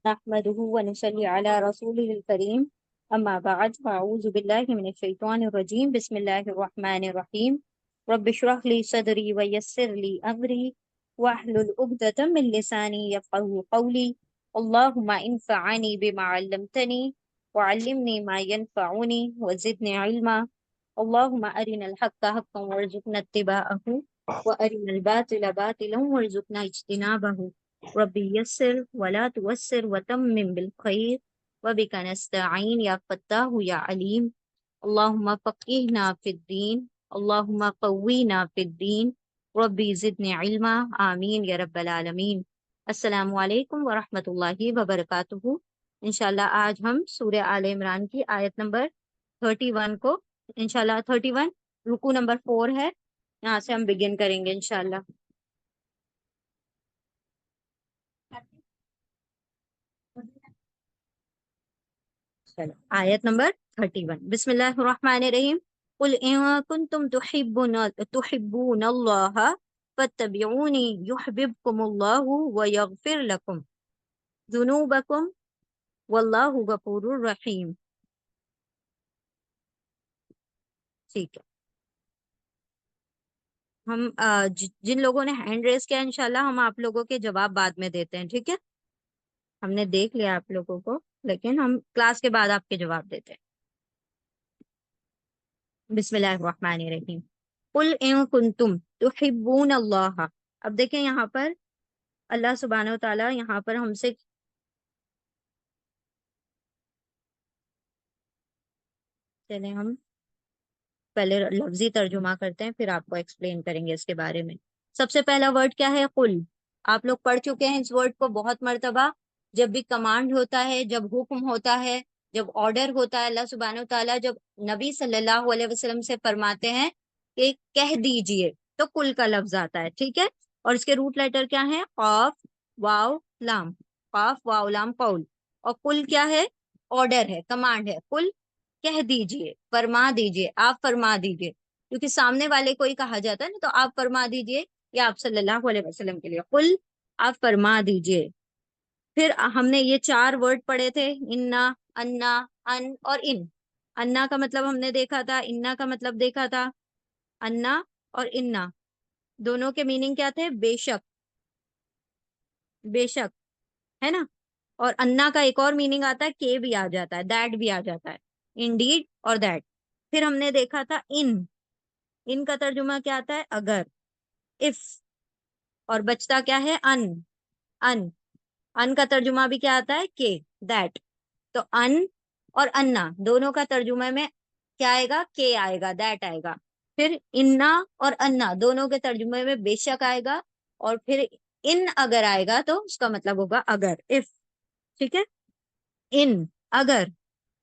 نحمده ونصلي على رسوله الكريم أما بعد فأعوذ بالله من الشيطان الرجيم بسم الله الرحمن الرحيم رب اشرح لي صدري ويسر لي أمري واحلل عقدة من لساني يفقهوا قولي اللهم انفعني بما علمتني وعلمني ما ينفعني وزدني علما اللهم أرنا الحق حقا وارزقنا اتباعه وأرنا الباطل باطلا وارزقنا اجتنابه ربی یسر ولا توسر وتمم بالخیر وبک نستعین یا فتاح یا علیم اللہم فقہنا فی الدین اللہم قوینا فی الدین ربی زدنی علما آمین یا رب العالمین۔ السلام علیکم ورحمۃ اللہ وبرکاتہ۔ انشاءاللہ آج ہم سورہ آل عمران کی آیت نمبر 31 کو انشاءاللہ 31 رکو نمبر 4 ہے، یہاں سے ہم بگن کریں گے انشاءاللہ۔ آیت نمبر 31 بسم اللہ الرحمن الرحیم قل ان کنتم تحبون اللہ فاتبعونی یحببکم اللہ ویغفر لکم ذنوبکم واللہ غفور الرحیم۔ ٹھیک ہے، ہم جن لوگوں نے ہینڈ ریز کیا انشاءاللہ ہم آپ لوگوں کے جواب بعد میں دیتے ہیں، ٹھیک ہے؟ ہم نے دیکھ لیا آپ لوگوں کو، لیکن ہم کلاس کے بعد آپ کے جواب دیتے ہیں۔ بسم اللہ الرحمن الرحیم قل ان کنتم تحبون اللہ۔ اب دیکھیں یہاں پر اللہ سبحانہ و تعالیٰ یہاں پر ہم سے چلیں ہم پہلے لفظی ترجمہ کرتے ہیں پھر آپ کو ایکسپلین کریں گے اس کے بارے میں۔ سب سے پہلا ورڈ کیا ہے؟ قل۔ آپ لوگ پڑھ چکے ہیں اس ورڈ کو بہت مرتبہ۔ جب بھی کمانڈ ہوتا ہے، جب حکم ہوتا ہے، جب آرڈر ہوتا ہے، اللہ سبحانہ و تعالیٰ جب نبی صلی اللہ علیہ وسلم سے فرماتے ہیں کہ کہہ دیجئے تو قل کا لفظ آتا ہے، ٹھیک ہے؟ اور اس کے روٹ لیٹر کیا ہے؟ قاف واو لام، قاف واو لام قول۔ اور قل کیا ہے؟ آرڈر ہے، کمانڈ ہے۔ قل کہہ دیجئے، فرما دیجئے، آپ فرما دیجئے، کیونکہ سامنے والے کو ہی کہا جاتا ہے نا، تو آپ فرما دیجئے یا آپ صلی اللہ علیہ وسلم کے لیے قل آپ فرما دیجئے۔ پھر ہم نے یہ 4 ورڈ پڑھے تھے، انا، انا، ان اور ان۔ انا کا مطلب ہم نے دیکھا تھا، انا کا مطلب دیکھا تھا۔ انا اور انا دونوں کے میننگ کیا تھے؟ بے شک، بے شک، ہے نا؟ اور انا کا ایک اور میننگ آتا ہے کہ بھی آ جاتا ہے، دیٹ بھی آ جاتا ہے، انڈیڈ اور دیٹ۔ پھر ہم نے دیکھا تھا ان کا ترجمہ کیا آتا ہے؟ اگر، اف، اور بچتا کیا ہے؟ ان کا ترجمہ بھی کیا آتا ہے؟ کہ، دیٹ۔ تو ان اور انا دونوں کا ترجمہ میں کیا آئے گا؟ کہ آئے گا، دیٹ آئے گا۔ پھر انا اور انا دونوں کے ترجمے میں بے شک آئے گا، اور پھر ان اگر آئے گا تو اس کا مطلب ہوگا اگر، اف، ٹھیک ہے؟ ان اگر،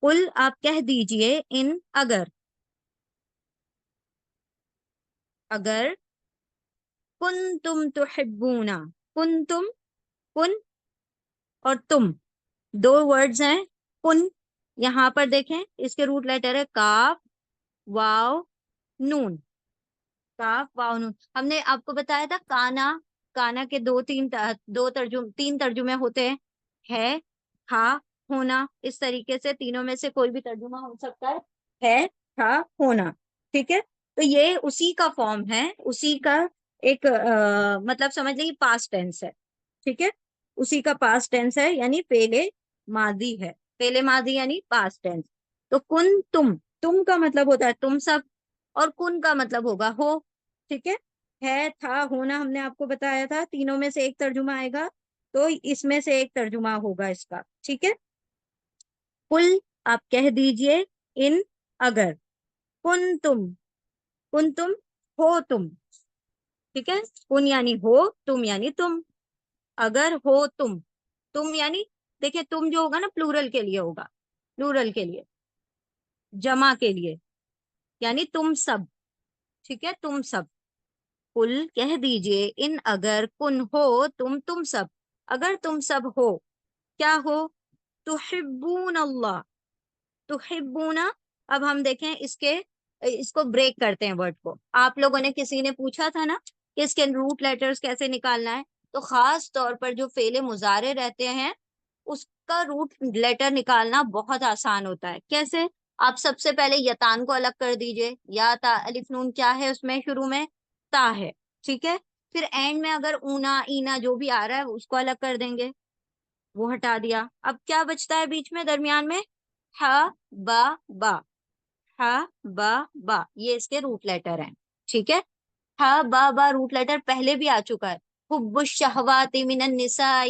قل آپ کہہ دیجئے، ان اگر کنتم تحبون، کنتم، کن اور تم دو ورڈز ہیں۔ کن یہاں پر دیکھیں اس کے روٹ لیٹر ہے کاف واو نون، کاف واو نون۔ ہم نے آپ کو بتایا تھا کانا، کانا کے تین ترجمے ہوتے ہیں، ہے، تھا، ہونا۔ اس طریقے سے تینوں میں سے کوئی بھی ترجمہ ہو سکتا ہے، تھا، ہونا، ٹھیک ہے؟ تو یہ اسی کا فارم ہے، اسی کا ایک مطلب سمجھ لیں پاسٹ ٹینس ہے، ٹھیک ہے؟ اسی کا پاسٹ ٹینس ہے، یعنی پہلے ماضی ہے، پہلے ماضی یعنی پاسٹ ٹینس۔ تو کن تم کا مطلب ہوتا ہے تم سب، اور کن کا مطلب ہوگا ہو، ٹھیک ہے، تھا، ہونا ہم نے آپ کو بتایا تھا تینوں میں سے ایک ترجمہ آئے گا، تو اس میں سے ایک ترجمہ ہوگا اس کا، ٹھیک ہے؟ قل آپ کہہ دیجئے، ان اگر، کن تم ہو تم، ٹھیک ہے؟ کن یعنی ہو، تم یعنی تم، اگر ہو تم یعنی دیکھیں تم جو ہوگا نا پلورل کے لیے ہوگا، پلورل کے لیے، جمع کے لیے، یعنی تم سب، ٹھیک ہے؟ تم سب۔ قل کہہ دیجئے، ان اگر، کن ہو تم سب، اگر تم سب ہو، کیا ہو؟ تحبون اللہ، تحبون۔ اب ہم دیکھیں اس کو بریک کرتے ہیں ورڈ کو۔ آپ لوگوں نے کسی نے پوچھا تھا نا کہ اس کے روٹ لیٹرز کیسے نکالنا ہے، تو خاص طور پر جو فعل مضارع رہتے ہیں اس کا روٹ لیٹر نکالنا بہت آسان ہوتا ہے. کیسے؟ آپ سب سے پہلے یتان کو الگ کر دیجئے. یا تا الف نون کیا ہے اس میں؟ شروع میں تا ہے. ٹھیک ہے. پھر اینڈ میں اگر اونا اینا جو بھی آ رہا ہے اس کو الگ کر دیں گے. وہ ہٹا دیا. اب کیا بچتا ہے بیچ میں درمیان میں؟ ہا با با. ہا با با یہ اس کے روٹ لیٹر ہیں. ٹھیک ہے. ہا با با روٹ لیٹر پہلے بھی آ چکا ہے. حب الشہوات من النساء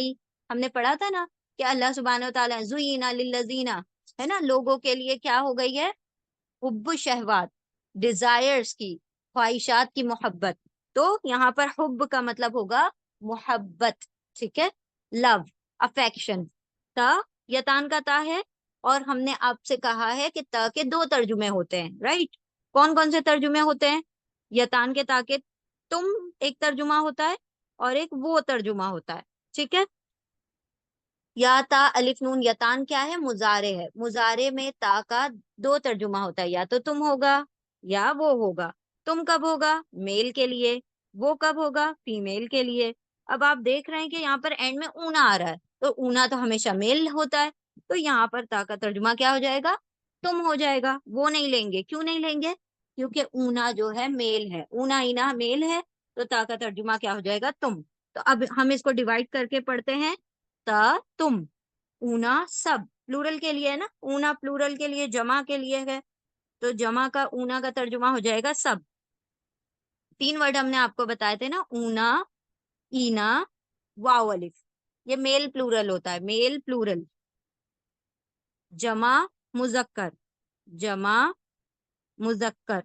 ہم نے پڑھا تھا نا کہ اللہ سبحانہ و تعالیٰ زینا للذین ہے نا لوگوں کے لیے کیا ہو گئی ہے؟ حب الشہوات ڈیزائرز کی خواہشات کی محبت. تو یہاں پر حب کا مطلب ہوگا محبت. ٹھیک ہے. Love affection. تا یتان کا تا ہے. اور ہم نے آپ سے کہا ہے کہ تا کے دو ترجمے ہوتے ہیں. رائٹ. کون کون سے ترجمے ہوتے ہیں؟ یتان کے تا کے تم ایک ترجمہ ہوتا ہے اور ایک وہ ترجمہ ہوتا ہے. ٹھیک ہے. یا تا الف نون یتان کیا ہے؟ مضارع ہے. مضارع میں تا کا دو ترجمہ ہوتا ہے. یا تو تم ہوگا یا وہ ہوگا. تم کب ہوگا؟ میل کے لیے. وہ کب ہوگا؟ فیمیل کے لیے. اب آپ دیکھ رہے ہیں کہ یہاں پر اینڈ میں اونا آ رہا ہے تو اونا تو ہمیشہ میل ہوتا ہے. تو یہاں پر تا کا ترجمہ کیا ہو جائے گا؟ تم ہو جائے گا. وہ نہیں لیں گے. کیوں نہیں لیں گے؟ کیونکہ اونا جو ہے میل ہے. اونا اینا میل ہے تو تا کا ترجمہ کیا ہو جائے گا؟ تم. تو اب ہم اس کو ڈیوائڈ کر کے پڑھتے ہیں. تا تم. اونا سب پلورل کے لیے ہے نا. اونا پلورل کے لیے جمع کے لیے ہے تو جمع کا اونا کا ترجمہ ہو جائے گا سب. تین ورڈ ہم نے آپ کو بتائے تھے نا. اونا اینا واو الف. یہ میل پلورل ہوتا ہے. میل پلورل. جمع مذکر. جمع مذکر.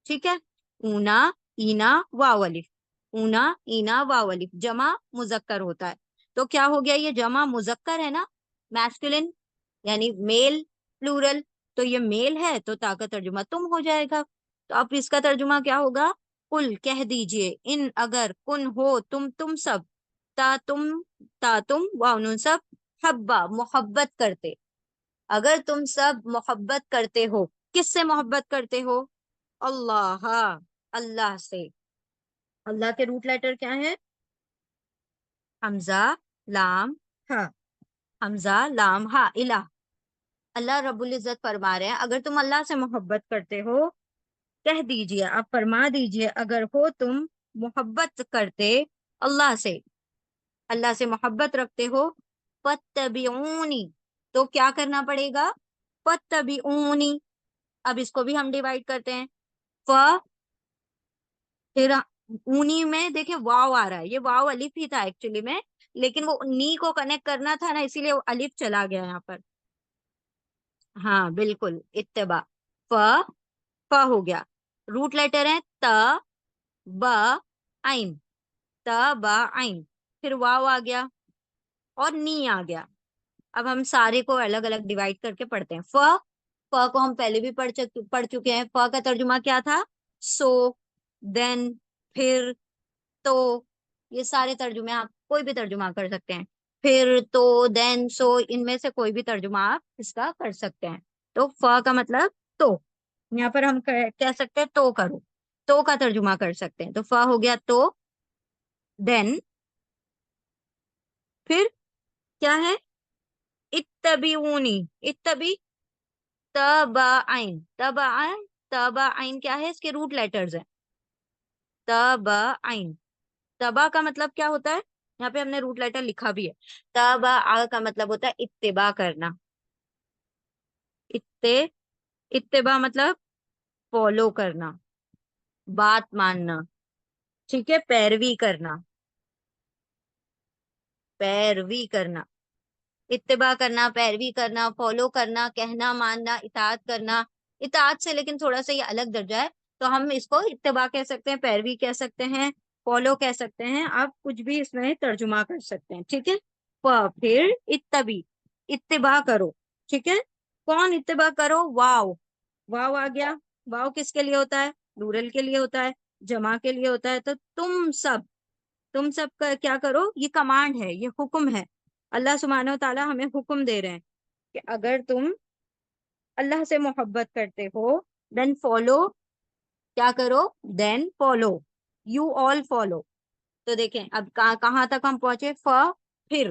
ٹھیک ہے. اونا اینا واو الف. اونا اینا واو الف جمع مذکر ہوتا ہے. تو کیا ہو گیا؟ یہ جمع مذکر ہے نا میسکولن یعنی میل پلورل. تو یہ میل ہے تو تا کا ترجمہ تم ہو جائے گا. تو اب اس کا ترجمہ کیا ہوگا؟ کل کہہ دیجئے ان اگر کن ہو تم سب تا تم واو نون سب حبا محبت کرتے. اگر تم سب محبت کرتے ہو. کس سے محبت کرتے ہو؟ اللہ. اللہ سے. اللہ کے روٹ لیٹر کیا ہے؟ حمزہ لام ہا. حمزہ لام ہا. الہ. اللہ رب العزت فرما رہے ہیں اگر تم اللہ سے محبت کرتے ہو کہہ دیجئے آپ فرما دیجئے اگر ہو تم محبت کرتے اللہ سے. اللہ سے محبت رکھتے ہو. فاتبعونی تو کیا کرنا پڑے گا؟ فاتبعونی. اب اس کو بھی ہم ڈیوائڈ کرتے ہیں. پھر اونی میں دیکھیں واو آ رہا ہے. یہ واو الف ہی تھا ایکچولی میں لیکن وہ نی کو کنیکٹ کرنا تھا نا اسی لیے وہ الف چلا گیا یہاں پر. ہاں بالکل. اتباع. ف ہو گیا. روٹ لیٹر ہے تا با عین. تا با عین. پھر واو آ گیا اور نی آ گیا. اب ہم سارے کو الگ الگ ڈیوائڈ کر کے پڑھتے ہیں. ف کو ہم پہلے بھی پڑھ چکے ہیں. ف کا ترجمہ کیا تھا؟ سو دین پھر تو. یہ سارے ترجمے آپ کوئی بھی ترجمہ کر سکتے ہیں. پھر تو دین سو ان میں سے کوئی بھی ترجمہ آپ اس کا کر سکتے ہیں. تو ف کا مطلب تو. یہاں پر ہم کہہ سکتے ہیں تو کرو. تو کا ترجمہ کر سکتے ہیں. تو ف ہو گیا تو. دین پھر کیا ہے؟ اتبعونی. اتبی تبعین. تبعین. تبعین کیا ہے؟ اس کے روٹ لیٹرز ہیں. تبعین. تبا کا مطلب کیا ہوتا ہے؟ یہاں پہ ہم نے روٹ لیٹر لکھا بھی ہے. تبا کا مطلب ہوتا ہے اتباع کرنا. اتباع مطلب فالو کرنا بات ماننا. ٹھیک ہے. پیروی کرنا. پیروی کرنا. اتباع کرنا پیروی کرنا فالو کرنا کہنا ماننا اطاعت کرنا. اطاعت سے لیکن تھوڑا سا یہ الگ درجہ ہے تو ہم اس کو اتباع کہہ سکتے ہیں پیروی کہہ سکتے ہیں فالو کہہ سکتے ہیں. آپ کچھ بھی اس میں ترجمہ کر سکتے ہیں. ٹھیک ہے. پھر اتبی اتباع کرو. ٹھیک ہے. کون اتباع کرو؟ واو. واو آ گیا. واو کس کے لیے ہوتا ہے؟ پلورل کے لیے ہوتا ہے. جمع کے لیے ہوتا ہے. تو تم سب کا کیا کرو؟ یہ کمانڈ ہے. یہ حکم ہے. اللہ سبحانہ و تعالیٰ ہمیں حکم دے رہے ہیں کہ اگر تم اللہ سے محبت کرتے ہو دین فالو. کیا کرو؟ Then follow. You all follow. تو دیکھیں اب کہاں تک ہم پہنچے؟ پھر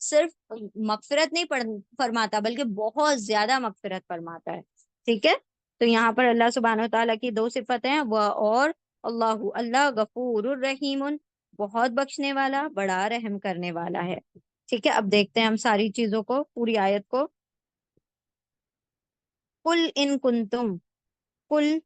صرف مغفرت نہیں فرماتا بلکہ بہت زیادہ مغفرت فرماتا ہے. ٹھیک ہے. تو یہاں پر اللہ سبحانہ وتعالیٰ کی دو صفتیں ہیں، وہ اور اللہ، اللہ غفور الرحیم، بہت بخشنے والا، بڑا رحم کرنے والا ہے. ٹھیک ہے. اب دیکھتے ہیں ہم ساری چیزوں کو، پوری آیت کو. قل ان کنتم، قل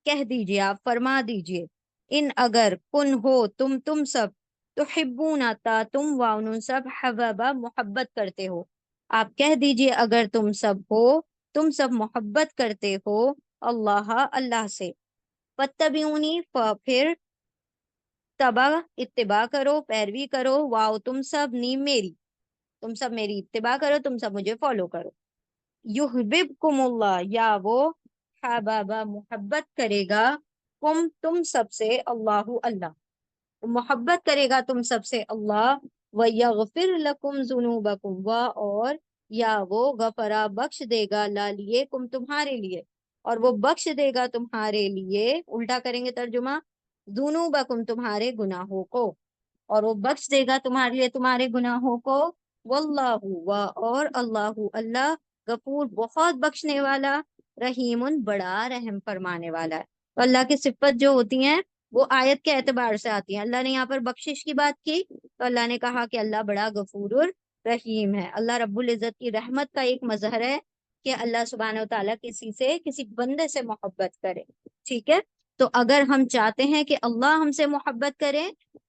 کہہ دیجئے، آپ فرما دیجئے، ان اگر، کن ہو تم سب، تحبون تا تم واؤن سب، حببا محبت کرتے ہو. آپ کہہ دیجئے اگر تم سب ہو، تم سب محبت کرتے ہو اللہ، اللہ سے. فاتبعونی، پھر اتباع کرو، پیروی کرو، واؤ تم سب، نی میری، تم سب میری اتباع کرو، تم سب مجھے فالو کرو. یحببکم اللہ، یا وہ حبابا محبت کرے گا، تم سب سے، اللہ اللہ محبت کرے گا تم سب سے اللہ. وَيَغْفِرْ لَكُمْ ذُنُوبَكُمْ، اور یا وہ غفرا بخش دے گا، لا لیے کم تمہارے لیے، اور وہ بخش دے گا تمہارے لیے، الٹا کریں گے ترجمہ، ذُنُوبَكُمْ تمہارے گناہوں کو، اور وہ بخش دے گا تمہارے لیے تمہارے گناہوں کو. واللہ، اور اللہ اللہ، غفور بہت بخشنے والا، رحیم بڑا رحم فرمانے والا ہے. تو اللہ کی صفت جو ہوتی ہیں وہ آیت کے اعتبار سے آتی ہیں. اللہ نے یہاں پر بخشش کی بات کی تو اللہ نے کہا کہ اللہ بڑا غفور رحیم ہے. اللہ رب العزت کی رحمت کا ایک مظہر ہے کہ اللہ سبحانہ و تعالیٰ کسی بندے سے محبت کرے. ٹھیک ہے. تو اگر ہم چاہتے ہیں کہ اللہ ہم سے محبت کرے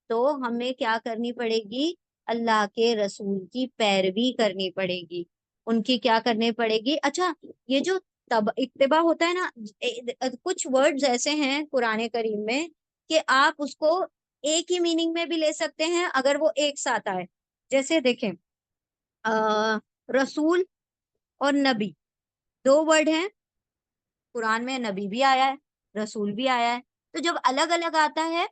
تو ہمیں کیا کرنی پڑے گی؟ اللہ کے رسول کی پیروی کرنی پڑے گی، ان کی کیا کرنی پڑے گی. اچھا، یہ جو اتباع ہوتا ہے نا، کچھ ورڈز ایسے ہیں قرآن کریم میں کہ آپ اس کو ایک ہی میننگ میں بھی لے سکتے ہیں اگر وہ ایک ساتھ آئے. جیسے دیکھیں، رسول اور نبی دو ورڈ ہیں قرآن میں، نبی بھی آیا ہے، رسول بھی آیا ہے. تو جب الگ الگ آتا ہے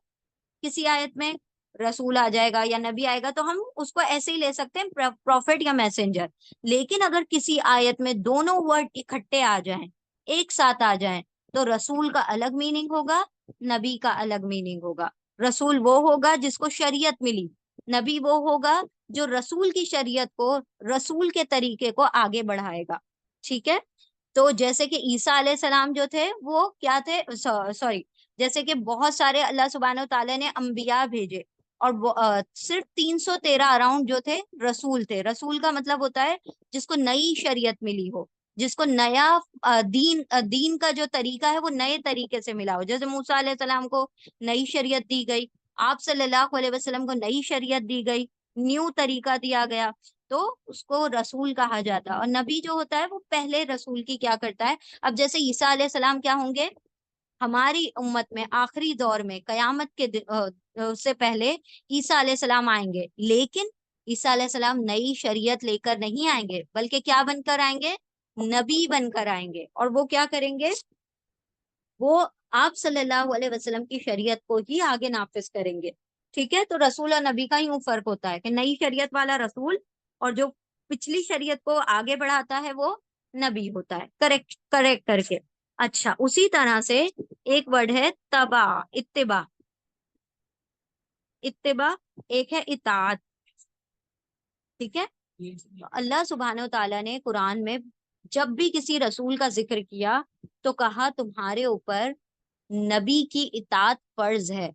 کسی آیت میں، رسول آ جائے گا یا نبی آئے گا تو ہم اس کو ایسے ہی لے سکتے ہیں، پروفٹ یا میسنجر. لیکن اگر کسی آیت میں دونوں ورڈ اکٹھے آ جائیں، ایک ساتھ آ جائیں، تو رسول کا الگ میننگ ہوگا، نبی کا الگ میننگ ہوگا. رسول وہ ہوگا جس کو شریعت ملی، نبی وہ ہوگا جو رسول کی شریعت کو، رسول کے طریقے کو آگے بڑھائے گا. ٹھیک ہے. تو جیسے کہ عیسیٰ علیہ السلام جو تھے وہ کیا تھے، سوری، جیسے کہ بہت سارے اللہ سبحانہ و تعالیٰ نے انبیاء بھیجے، اور وہ صرف 313 اراؤنڈ جو تھے رسول تھے. رسول کا مطلب ہوتا ہے جس کو نئی شریعت ملی ہو، جس کو نیا دین کا جو طریقہ ہے وہ نئے طریقے سے ملا ہو. جیسے موسیٰ علیہ السلام کو نئی شریعت دی گئی، آپ صلی اللہ علیہ وسلم کو نئی شریعت دی گئی، نیو طریقہ دیا گیا، تو اس کو رسول کہا جاتا ہے. اور نبی جو ہوتا ہے وہ پہلے رسول کی کیا کرتا ہے. اب جیسے عیسیٰ علیہ السلام کیا ہوں گے ہماری امت میں آخری دور میں، قیامت کے سے پہلے عیسیٰ علیہ السلام آئیں گے، لیکن عیسیٰ علیہ السلام نئی شریعت لے کر نہیں آئیں گے بلکہ کیا بن کر آئیں گے؟ نبی بن کر آئیں گے. اور وہ کیا کریں گے؟ وہ آپ صلی اللہ علیہ وسلم کی شریعت کو ہی آگے نافذ کریں گے. ٹھیک ہے. تو رسول اور نبی کا یوں فرق ہوتا ہے کہ نئی شریعت والا رسول، اور جو پچھلی شریعت کو آگے بڑھاتا ہے وہ نبی ہوتا ہے. کریکٹ کر کے. اچھا، اسی طرح سے ایک ورڈ ہے تبا، اتباع. اتباع ایک ہے اطاعت. ٹھیک ہے. اللہ سبحانہ و تعالیٰ نے قرآن میں جب بھی کسی رسول کا ذکر کیا تو کہا تمہارے اوپر نبی کی اطاعت فرض ہے.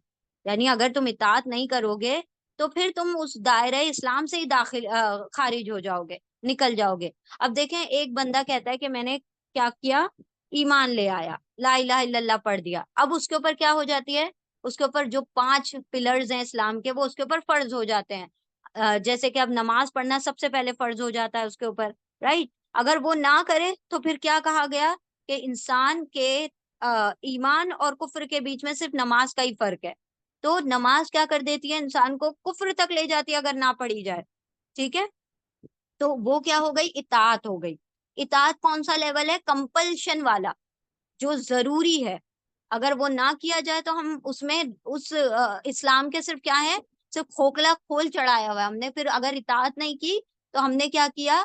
یعنی اگر تم اطاعت نہیں کرو گے تو پھر تم اس دائرہ اسلام سے ہی خارج ہو جاؤ گے، نکل جاؤ گے. اب دیکھیں، ایک بندہ کہتا ہے کہ میں نے کیا کیا، ایمان لے آیا، لا الہ الا اللہ پڑھ دیا. اب اس کے اوپر کیا ہو جاتی ہے؟ اس کے اوپر جو 5 پلرز ہیں اسلام کے وہ اس کے اوپر فرض ہو جاتے ہیں. جیسے کہ اب نماز پڑھنا سب سے پہلے فرض ہو جاتا ہے اس کے اوپر، رائٹ. اگر وہ نہ کرے تو پھر کیا کہا گیا کہ انسان کے ایمان اور کفر کے بیچ میں صرف نماز کا ہی فرق ہے. تو نماز کیا کر دیتی ہے؟ انسان کو کفر تک لے جاتی ہے اگر نہ پڑھی جائے. ٹھیک ہے. تو وہ کیا ہو گئی؟ اطاعت ہو گئی. اطاعت کون سا لیول ہے؟ کمپلشن والا، جو ضروری ہے. اگر وہ نہ کیا جائے تو ہم اس میں اسلام کے صرف کیا ہے، صرف کھوکھلا کھول چڑھایا ہوا ہے ہم نے. پھر اگر اطاعت نہیں کی تو ہم نے کیا کیا؟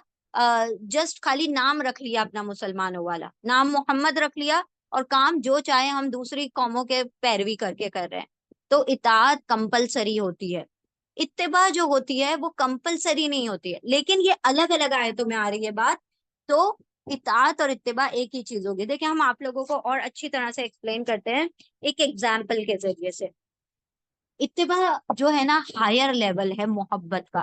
جسٹ خالی نام رکھ لیا اپنا مسلمانوں والا، نام محمد رکھ لیا، اور کام جو چاہے ہم دوسری قوموں کے پیروی کر کے کر رہے ہیں. تو اطاعت کمپلسری ہوتی ہے. اتباع جو ہوتی ہے وہ کمپلسری نہیں ہوتی ہے، لیکن یہ الگ الگ آیتوں میں آ رہی ہے بات. تو اطاعت اور اتباع ایک ہی چیز ہوگی. دیکھیں ہم آپ لوگوں کو اور اچھی طرح سے ایکسپلین کرتے ہیں ایک ایگزامپل کے ذریعے سے. اتباع جو ہے نا ہائر لیول ہے محبت کا.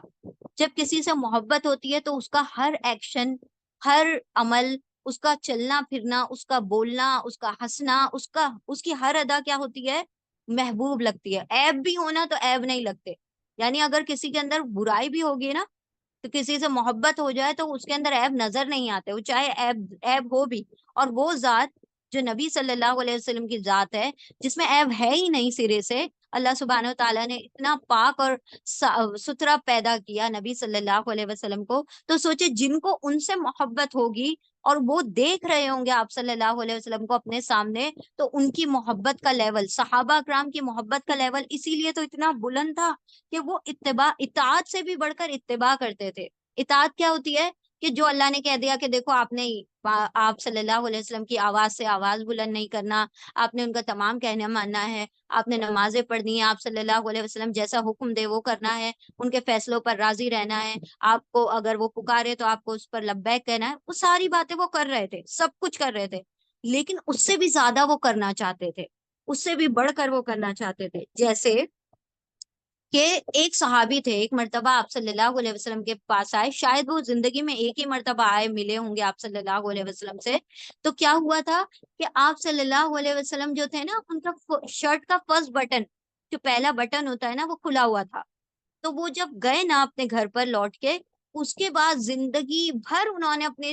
جب کسی سے محبت ہوتی ہے تو اس کا ہر ایکشن، ہر عمل، اس کا چلنا پھرنا، اس کا بولنا، اس کا ہنسنا، اس کی ہر ادا کیا ہوتی ہے؟ محبوب لگتی ہے. عیب بھی ہونا تو عیب نہیں لگتے. یعنی اگر کسی کے اندر برائی بھی ہوگی نا، تو کسی سے محبت ہو جائے تو اس کے اندر عیب نظر نہیں آتے، وہ چاہے عیب ہو بھی. اور وہ ذات جو نبی صلی اللہ علیہ وسلم کی ذات ہے، جس میں عیب ہے ہی نہیں سرے سے. اللہ سبحانہ و تعالیٰ نے اتنا پاک اور ستھرا پیدا کیا نبی صلی اللہ علیہ وسلم کو. تو سوچے جن کو ان سے محبت ہوگی اور وہ دیکھ رہے ہوں گے آپ صلی اللہ علیہ وسلم کو اپنے سامنے، تو ان کی محبت کا لیول، صحابہ اکرام کی محبت کا لیول اسی لیے تو اتنا بلند تھا کہ وہ اطاعت سے بھی بڑھ کر اتباع کرتے تھے. اطاعت کیا ہوتی ہے؟ کہ جو اللہ نے کہہ دیا کہ دیکھو آپ صلی اللہ علیہ وسلم کی آواز سے آواز بلند نہیں کرنا، آپ نے ان کا تمام کہنا ماننا ہے، آپ نے نمازیں پڑھنی ہے، آپ صلی اللہ علیہ وسلم جیسا حکم دے وہ کرنا ہے، ان کے فیصلوں پر راضی رہنا ہے، آپ کو اگر وہ پکارے تو آپ کو اس پر لبیک کہنا ہے. وہ ساری باتیں وہ کر رہے تھے، سب کچھ کر رہے تھے، لیکن اس سے بھی زیادہ وہ کرنا چاہتے تھے، اس سے بھی بڑھ کر وہ کرنا چاہتے تھے. جیسے کہ ایک صحابی تھے، ایک مرتبہ آپ صلی اللہ علیہ وسلم کے پاس آئے، شاید وہ زندگی میں ایک ہی مرتبہ آئے ملے ہوں گے آپ صلی اللہ علیہ وسلم سے. تو کیا ہوا تھا کہ آپ صلی اللہ علیہ وسلم جو تھے نا، ان کا شرٹ کا فرسٹ بٹن، جو پہلا بٹن ہوتا ہے نا، وہ کھلا ہوا تھا. تو وہ جب گئے نا اپنے گھر پر لوٹ کے، اس کے بعد زندگی بھر انہوں نے اپنے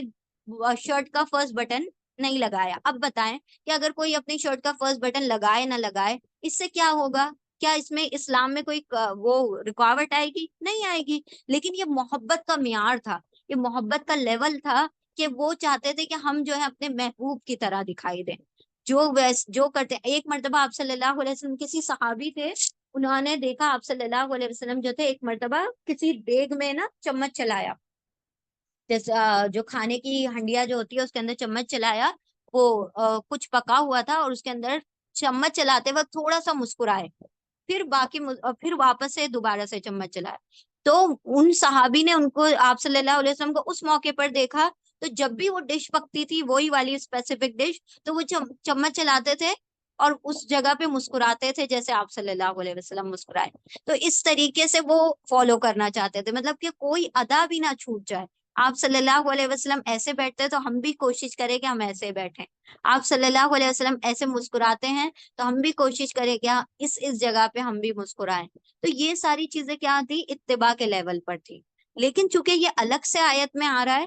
شرٹ کا فرسٹ بٹن نہیں لگایا. اب بتائیں کہ اگر کوئی اپنی شرٹ کا فرسٹ بٹن لگائے نہ لگائے، اس سے کیا ہوگا؟ کیا اس میں اسلام میں کوئی وہ رکاوٹ آئے گی؟ نہیں آئے گی. لیکن یہ محبت کا معیار تھا، یہ محبت کا لیول تھا کہ وہ چاہتے تھے کہ ہم جو ہے اپنے محبوب کی طرح دکھائی دیں. جو کرتے. ایک مرتبہ آپ صلی اللہ علیہ وسلم کسی صحابی تھے، انہوں نے دیکھا آپ صلی اللہ علیہ وسلم جو تھے ایک مرتبہ کسی دیگ میں نا چمچ چلایا، جیسے جو کھانے کی ہنڈیا جو ہوتی ہے اس کے اندر چمچ چلایا، وہ کچھ پکا ہوا تھا اور اس کے اندر چمچ چلاتے وقت تھوڑا سا مسکرائے، پھر پھر واپس سے دوبارہ سے چمچ چلایا. تو ان صحابی نے ان کو، آپ صلی اللہ علیہ وسلم کو اس موقع پر دیکھا، تو جب بھی وہ ڈش پکتی تھی وہی والی اسپیسیفک ڈش، تو وہ چمچ چلاتے تھے اور اس جگہ پہ مسکراتے تھے جیسے آپ صلی اللہ علیہ وسلم مسکرائے. تو اس طریقے سے وہ فالو کرنا چاہتے تھے، مطلب کہ کوئی ادا بھی نہ چھوٹ جائے. آپ صلی اللہ علیہ وسلم ایسے بیٹھتے تو ہم بھی کوشش کریں کہ ہم ایسے بیٹھیں. آپ صلی اللہ علیہ وسلم ایسے مسکراتے ہیں تو ہم بھی کوشش کریں کہ اس جگہ پہ ہم بھی مسکرائیں. تو یہ ساری چیزیں کیا تھی؟ اتباع کے لیول پر تھی. لیکن چونکہ یہ الگ سے آیت میں آ رہا ہے،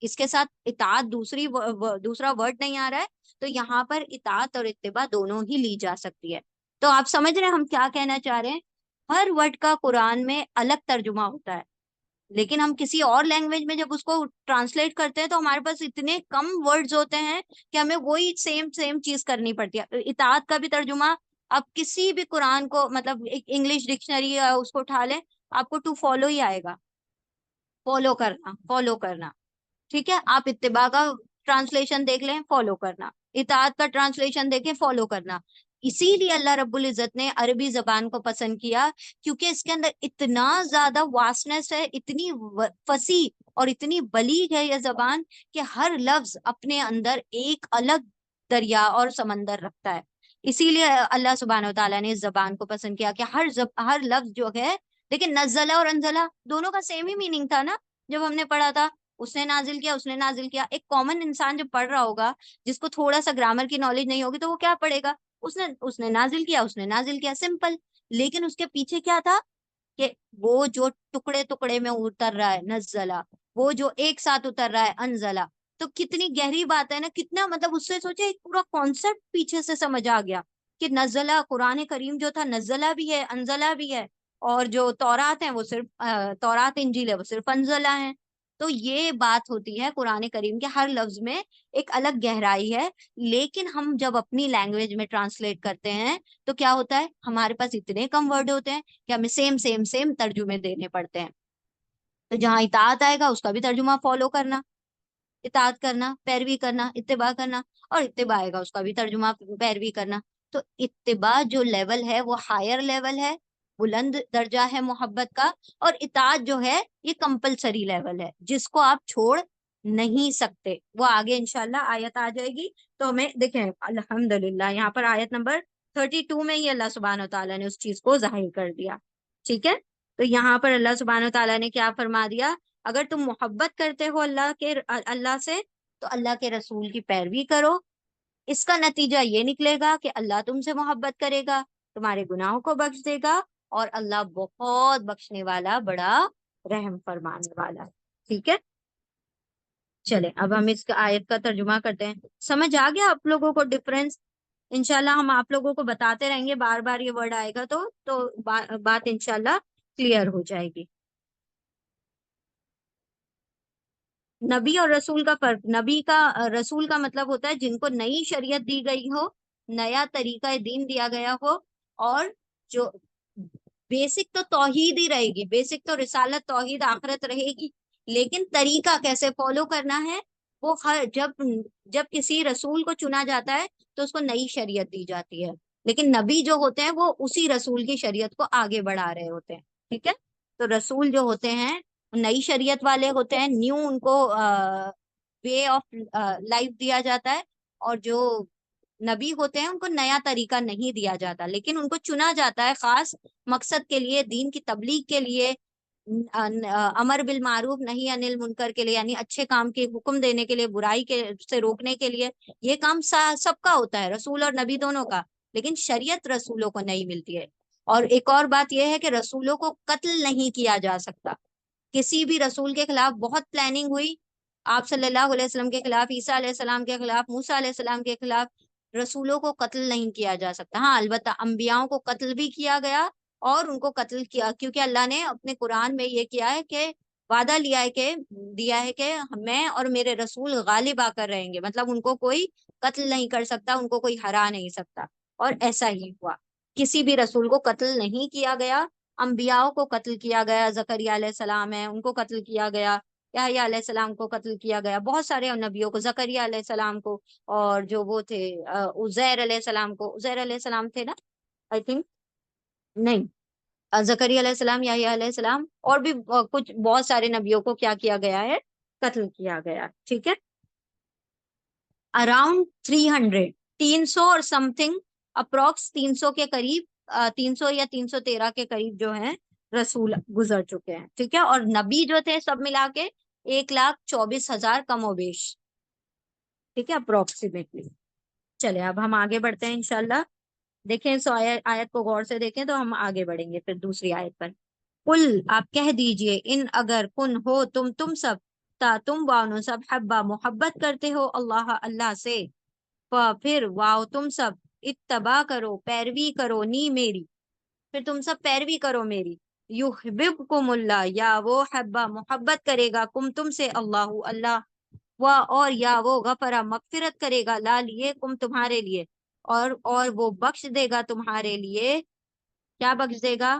اس کے ساتھ اطاعت دوسرا ورڈ نہیں آ رہا ہے، تو یہاں پر اطاعت اور اتباع دونوں ہی لی جا سکتی ہے. تو آپ سمجھ رہے ہیں ہم کیا کہنا چاہ رہے ہیں؟ ہر ورڈ کا قرآن میں الگ ترجمہ ہوتا ہے، لیکن ہم کسی اور لینگویج میں جب اس کو ٹرانسلیٹ کرتے ہیں تو ہمارے پاس اتنے کم ورڈز ہوتے ہیں کہ ہمیں وہی سیم چیز کرنی پڑتی ہے. اطاعت کا بھی ترجمہ آپ کسی بھی قرآن کو، مطلب ایک انگلش ڈکشنری اس کو اٹھا لیں، آپ کو ٹو فالو ہی آئے گا، فالو کرنا، فالو کرنا. ٹھیک ہے، آپ اتباع کا ٹرانسلیشن دیکھ لیں، فالو کرنا. اطاعت کا ٹرانسلیشن دیکھیں، فالو کرنا. اسی لیے اللہ رب العزت نے عربی زبان کو پسند کیا، کیونکہ اس کے اندر اتنا زیادہ واسٹنس ہے، اتنی فصیح اور اتنی بلیغ ہے یہ زبان، کہ ہر لفظ اپنے اندر ایک الگ دریا اور سمندر رکھتا ہے. اسی لیے اللہ سبحانہ و تعالیٰ نے اس زبان کو پسند کیا کہ ہر لفظ جو ہے. لیکن نزلہ اور انزلہ دونوں کا سیم ہی میننگ تھا نا، جب ہم نے پڑھا تھا. اس نے نازل کیا، اس نے نازل کیا. ایک کامن انسان جب پڑھ رہا ہوگا، جس کو تھوڑا سا گرامر کی نالج نہیں ہوگی، تو وہ کیا پڑھے گا؟ اس نے نازل کیا، اس نے نازل کیا، سمپل. لیکن اس کے پیچھے کیا تھا؟ کہ وہ جو ٹکڑے ٹکڑے میں اتر رہا ہے نزلہ، وہ جو ایک ساتھ اتر رہا ہے انزلہ. تو کتنی گہری بات ہے نا، کتنا مطلب اس سے سوچے ایک پورا کانسیپٹ پیچھے سے سمجھ آ گیا کہ نزلہ، قرآن کریم جو تھا نزلہ بھی ہے، انزلہ بھی ہے. اور جو تورات ہیں وہ صرف تورات انجیل ہے وہ صرف انزلہ ہیں. تو یہ بات ہوتی ہے قرآن کریم کے ہر لفظ میں ایک الگ گہرائی ہے. لیکن ہم جب اپنی لینگویج میں ٹرانسلیٹ کرتے ہیں تو کیا ہوتا ہے؟ ہمارے پاس اتنے کم ورڈ ہوتے ہیں کہ ہمیں سیم ترجمے دینے پڑتے ہیں. تو جہاں اطاعت آئے گا اس کا بھی ترجمہ فالو کرنا، اطاعت کرنا، پیروی کرنا، اتباع کرنا. اور اتباع آئے گا اس کا بھی ترجمہ پیروی کرنا. تو اتباع جو لیول ہے وہ ہائر لیول ہے، بلند درجہ ہے محبت کا، اور اطاعت جو ہے یہ کمپلسری لیول ہے جس کو آپ چھوڑ نہیں سکتے. وہ آگے انشاءاللہ آیت آ جائے گی تو ہمیں دیکھیں الحمدللہ یہاں پر آیت نمبر 32 میں ہی اللہ سبحانہ تعالیٰ نے اس چیز کو ظاہر کر دیا. ٹھیک ہے، تو یہاں پر اللہ سبحانہ تعالیٰ نے کیا فرما دیا، اگر تم محبت کرتے ہو اللہ سے تو اللہ کے رسول کی پیروی کرو. اس کا نتیجہ یہ نکلے گا کہ اللہ تم سے محبت کرے گا، تمہارے گناہوں کو بخش دے گا، اور اللہ بہت بخشنے والا، بڑا رحم فرمانے والا ہے. ٹھیک ہے، چلیں اب ہم اس کا آیت کا ترجمہ کرتے ہیں. سمجھ آ گیا آپ لوگوں کو ڈفرینس؟ انشاءاللہ ہم آپ لوگوں کو بتاتے رہیں گے، بار بار یہ ورڈ آئے گا تو بات انشاءاللہ کلیئر ہو جائے گی. نبی اور رسول کا فرق، نبی کا رسول کا مطلب ہوتا ہے جن کو نئی شریعت دی گئی ہو، نیا طریقہ دین دیا گیا ہو، اور جو بیسک تو توحید ہی رہے گی، بیسک تو رسالت توحید آخرت رہے گی، لیکن طریقہ کیسے فالو کرنا ہے وہ جب کسی رسول کو چنا جاتا ہے تو اس کو نئی شریعت دی جاتی ہے، لیکن نبی جو ہوتے ہیں وہ اسی رسول کی شریعت کو آگے بڑھا رہے ہوتے ہیں. ٹھیک ہے، تو رسول جو ہوتے ہیں نئی شریعت والے ہوتے ہیں، نیو ان کو وے آف لائف دیا جاتا ہے، اور جو نبی ہوتے ہیں ان کو نیا طریقہ نہیں دیا جاتا، لیکن ان کو چنا جاتا ہے خاص مقصد کے لیے، دین کی تبلیغ کے لیے، امر بالمعروف نہیں انل منکر کے لیے، یعنی اچھے کام کے حکم دینے کے لیے، برائی کے سے روکنے کے لیے. یہ کام سب کا ہوتا ہے، رسول اور نبی دونوں کا، لیکن شریعت رسولوں کو نہیں ملتی ہے. اور ایک اور بات یہ ہے کہ رسولوں کو قتل نہیں کیا جا سکتا. کسی بھی رسول کے خلاف بہت پلاننگ ہوئی، آپ صلی اللہ علیہ وسلم کے خلاف، عیسیٰ علیہ السلام کے خلاف، موسیٰ علیہ السلام کے خلاف، رسولوں کو قتل نہیں کیا جا سکتا. ہاں البتہ انبیاؤں کو قتل بھی کیا گیا، اور ان کو قتل کیا کیونکہ اللہ نے اپنے قرآن میں یہ کیا ہے کہ وعدہ دیا ہے کہ میں اور میرے رسول غالب آ کر رہیں گے، مطلب ان کو کوئی قتل نہیں کر سکتا، ان کو کوئی ہرا نہیں سکتا. اور ایسا ہی ہوا، کسی بھی رسول کو قتل نہیں کیا گیا. انبیاء کو قتل کیا گیا، زکریا علیہ السلام ہے ان کو قتل کیا گیا، یحییٰ علیہ السلام کو قتل کیا گیا، بہت سارے نبیوں کو، زکریا علیہ السلام کو، اور جو وہ تھے عزیر علیہ السلام کو، عزیر علیہ السلام تھے نا آئی تھنک، نہیں، زکریا علیہ السلام، یحییٰ علیہ السلام، اور بھی کچھ بہت سارے نبیوں کو کیا کیا گیا ہے، قتل کیا گیا. ٹھیک ہے، اراؤنڈ 300، 300 اور سم تھنگ، اپروکس 300 کے قریب، 300 یا 313 کے قریب جو ہیں رسول گزر چکے ہیں. ٹھیک ہے، اور نبی جو تھے سب ملا کے 1,24,000 کم و بیش. ٹھیک ہے، اپروکسیمیٹلی. چلے اب ہم آگے بڑھتے ہیں انشاءاللہ. دیکھیں اس آیت کو غور سے دیکھیں تو ہم آگے بڑھیں گے پھر دوسری آیت پر. قل آپ کہہ دیجئے، ان اگر کن ہو تم سب، تم وانو سب، حبا محبت کرتے ہو اللہ سے، پھر واؤ تم سب، اتباع کرو پیروی کرو، نی میری، پھر تم سب پیروی کرو میری، یحببکم اللہ، یا وہ حبا محبت کرے گا، تم سے، اللہ، اور یا وہ غفرا مغفرت کرے گا، لا لیے تمہارے لیے، اور وہ بخش دے گا تمہارے لیے. کیا بخش دے گا؟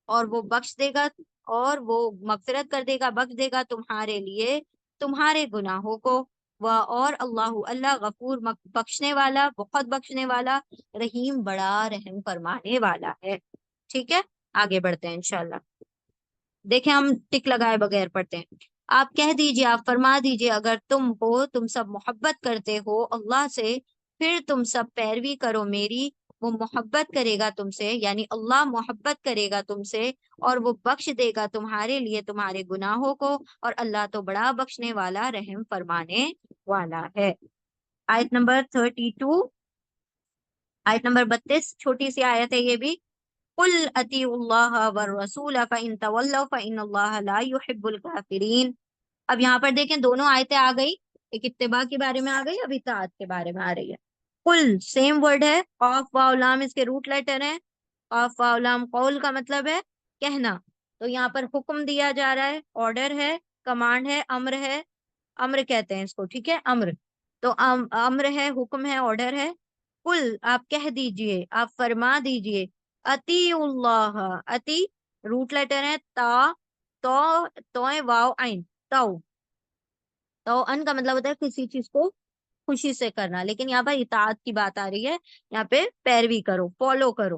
اور وہ بخش دے گا، اور وہ مغفرت کر دے گا، بخش دے گا تمہارے لیے تمہارے گناہوں کو. اور اللہ غفور بخشنے والا، بہت بخشنے والا، رحیم بڑا رحم فرمانے والا ہے. ٹھیک ہے، آگے بڑھتے ہیں انشاءاللہ. دیکھیں ہم ٹک لگائے بغیر پڑھتے ہیں. آپ کہہ دیجئے، آپ فرما دیجئے، اگر تم سب محبت کرتے ہو اللہ سے، پھر تم سب پیروی کرو میری، وہ محبت کرے گا تم سے، یعنی اللہ محبت کرے گا تم سے، اور وہ بخش دے گا تمہارے لیے تمہارے گناہوں کو، اور اللہ تو بڑا بخشنے والا، رحم فرمانے والا ہے. آیت نمبر 32، آیت نمبر 32، چھوٹی سی آیت ہے یہ بھی. قل اطیعوا اللہ والرسول فإن تولوا فإن اللہ لا يحب الکافرین. اب یہاں پر دیکھیں دونوں آیتیں آ گئی، ایک اتباع کے بارے میں آ گئی، اب اطاعت کے بارے میں آ رہی ہے. قل سیم ورڈ ہے، قاف واو لام اس کے روٹ لیٹر ہیں. قاف واو لام قول کا مطلب ہے کہنا، تو یہاں پر حکم دیا جا رہا ہے، آرڈر ہے، کمانڈ ہے، امر ہے، امر کہتے ہیں اس کو. ٹھیک ہے، امر، تو امر ہے، حکم ہے، آرڈر ہے. قل آپ کہہ دیجئے، آپ فرما دیجئے، اطیع اللہ، اتی روٹ لیٹر ہے، تو واو عین، تو ان کا مطلب ہوتا ہے کسی چیز کو خوشی سے کرنا، لیکن یہاں پر اطاعت کی بات آ رہی ہے، یہاں پہ پیروی کرو، فالو کرو.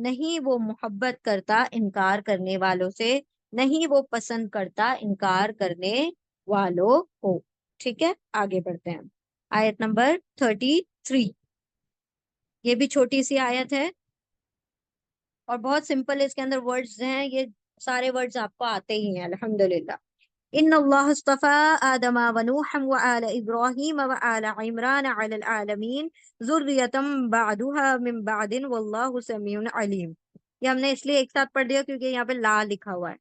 نہیں وہ محبت کرتا انکار کرنے والوں سے، نہیں وہ پسند کرتا انکار کرنے والوں کو. ٹھیک ہے، آگے بڑھتے ہیں. آیت نمبر 33. یہ بھی چھوٹی سی آیت ہے اور بہت سمپل، اس کے اندر ورڈز ہیں، یہ سارے ورڈز آپ کو آتے ہی ہیں الحمدللہ. ان اللہ اصطفى آدم ونوحا وآل ابراہیم وآل عمران علی العالمین ذریۃ بعدها من بعد واللہ سمیع علیم. یہ ہم نے اس لیے ایک ساتھ پڑھ دیا کیونکہ یہاں پہ لا لکھا ہوا ہے،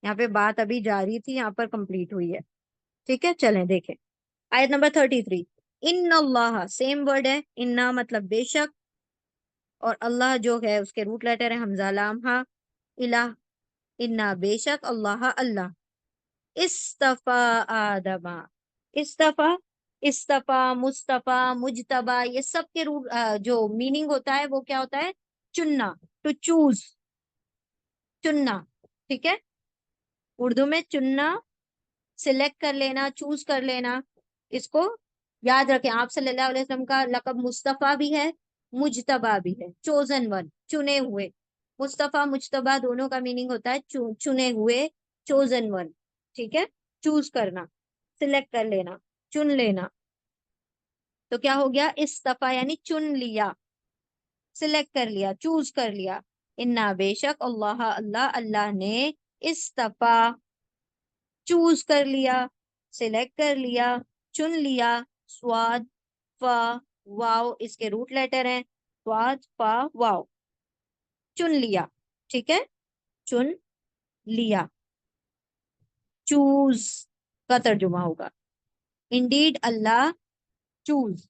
یہاں پہ بات ابھی جاری تھی، یہاں پر کمپلیٹ ہوئی ہے. ٹھیک ہے، چلیں دیکھیں آیت نمبر 33. ان اللہ، سیم ورڈ ہے، انہ مطلب بے شک، اور اللہ جو ہے اس کے روٹ لیٹر ہے حمزہ لام ہا، الہ، انہ بے شک، اللہ اللہ، استفا آدم، استفا، استفا، مصطفیٰ، مجتبہ، یہ سب کے روٹ جو میننگ ہوتا ہے وہ کیا ہوتا ہے؟ چننا، ٹو چوز، چننا. ٹھیک ہے، اردو میں چننا، سلیکٹ کر لینا، چوز کر لینا. اس کو یاد رکھیں. آپ صلی اللہ علیہ وسلم کا لقب مصطفیٰ بھی ہے، مجتبہ بھی ہے، چوزن ون، چنے ہوئے. مصطفیٰ مجتبہ دونوں کا میننگ ہوتا ہے چنے ہوئے، چوزن ون. ٹھیک ہے، چوز کرنا، سلیکٹ کر لینا، چن لینا. تو کیا ہو گیا؟ استفا یعنی چن لیا، سلیکٹ کر لیا، چوز کر لیا. انا بے شک، اللہ اللہ، اللہ نے استفا چوز کر لیا، سلیکٹ کر لیا، چن لیا. سواد، فا، واو اس کے روٹ لیٹر ہیں، سواد، فا، واو، چن لیا. ٹھیک ہے، چن لیا. چوز کا ترجمہ ہوگا انڈیڈ اللہ چوز،